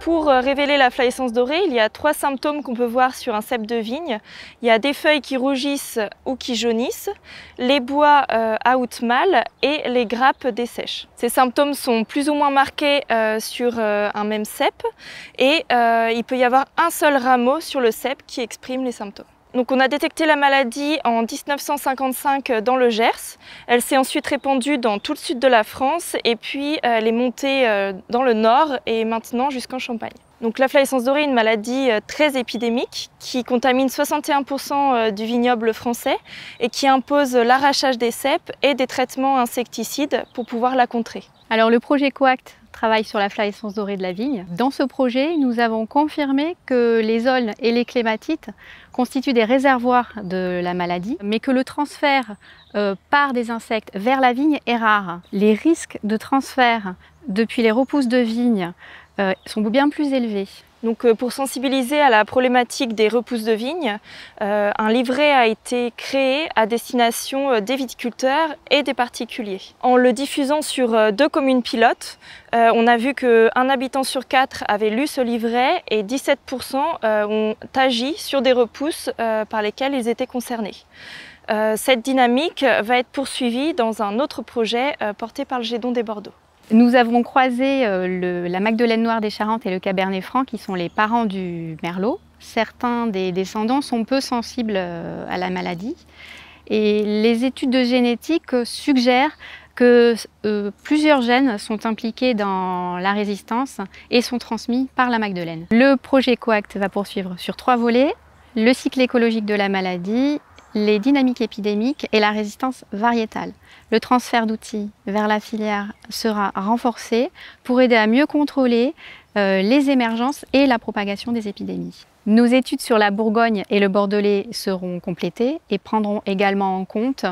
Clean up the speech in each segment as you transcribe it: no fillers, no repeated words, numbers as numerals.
Pour révéler la flavescence dorée, il y a 3 symptômes qu'on peut voir sur un cep de vigne. Il y a des feuilles qui rougissent ou qui jaunissent, les bois out mal et les grappes dessèchent. Ces symptômes sont plus ou moins marqués sur un même cep et il peut y avoir un seul rameau sur le cep qui exprime les symptômes. Donc on a détecté la maladie en 1955 dans le Gers. Elle s'est ensuite répandue dans tout le sud de la France et puis elle est montée dans le nord et maintenant jusqu'en Champagne. Donc la flavescence dorée est une maladie très épidémique qui contamine 61% du vignoble français et qui impose l'arrachage des ceps et des traitements insecticides pour pouvoir la contrer. Alors le projet Coact travaille sur la flavescence dorée de la vigne. Dans ce projet, nous avons confirmé que les aulnes et les clématites constituent des réservoirs de la maladie, mais que le transfert par des insectes vers la vigne est rare. Les risques de transfert depuis les repousses de vigne sont bien plus élevés. Donc pour sensibiliser à la problématique des repousses de vigne, un livret a été créé à destination des viticulteurs et des particuliers. En le diffusant sur 2 communes pilotes, on a vu qu'un habitant sur 4 avait lu ce livret et 17% ont agi sur des repousses par lesquelles ils étaient concernés. Cette dynamique va être poursuivie dans un autre projet porté par le Gédon des Bordeaux. Nous avons croisé la Magdeleine noire des Charentes et le Cabernet Franc qui sont les parents du merlot. Certains des descendants sont peu sensibles à la maladie et les études de génétique suggèrent que plusieurs gènes sont impliqués dans la résistance et sont transmis par la Magdeleine. Le projet Coact va poursuivre sur 3 volets: le cycle écologique de la maladie, les dynamiques épidémiques et la résistance variétale. Le transfert d'outils vers la filière sera renforcé pour aider à mieux contrôler les émergences et la propagation des épidémies. Nos études sur la Bourgogne et le Bordelais seront complétées et prendront également en compte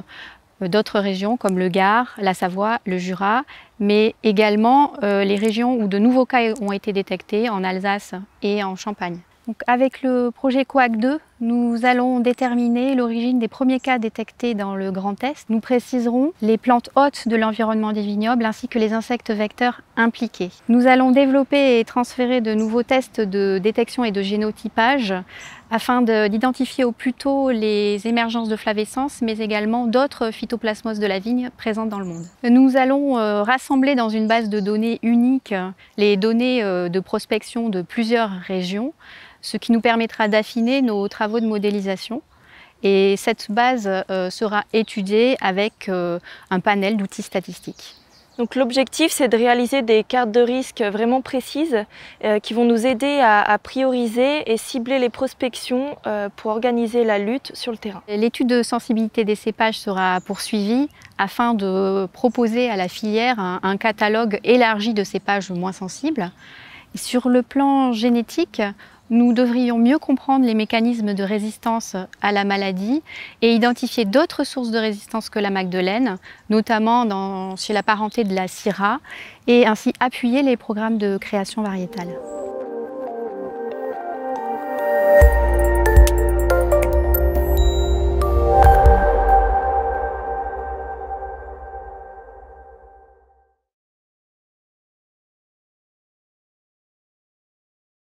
d'autres régions comme le Gard, la Savoie, le Jura, mais également les régions où de nouveaux cas ont été détectés en Alsace et en Champagne. Donc avec le projet Coact 2, nous allons déterminer l'origine des premiers cas détectés dans le Grand Est. Nous préciserons les plantes hôtes de l'environnement des vignobles ainsi que les insectes vecteurs impliqués. Nous allons développer et transférer de nouveaux tests de détection et de génotypage afin d'identifier au plus tôt les émergences de flavescence, mais également d'autres phytoplasmoses de la vigne présentes dans le monde. Nous allons rassembler dans une base de données unique les données de prospection de plusieurs régions, ce qui nous permettra d'affiner nos travaux de modélisation. Et cette base sera étudiée avec un panel d'outils statistiques. Donc l'objectif, c'est de réaliser des cartes de risque vraiment précises qui vont nous aider à prioriser et cibler les prospections pour organiser la lutte sur le terrain. L'étude de sensibilité des cépages sera poursuivie afin de proposer à la filière un catalogue élargi de cépages moins sensibles. Sur le plan génétique, nous devrions mieux comprendre les mécanismes de résistance à la maladie et identifier d'autres sources de résistance que la Magdeleine, notamment chez la parenté de la Syrah, et ainsi appuyer les programmes de création variétale.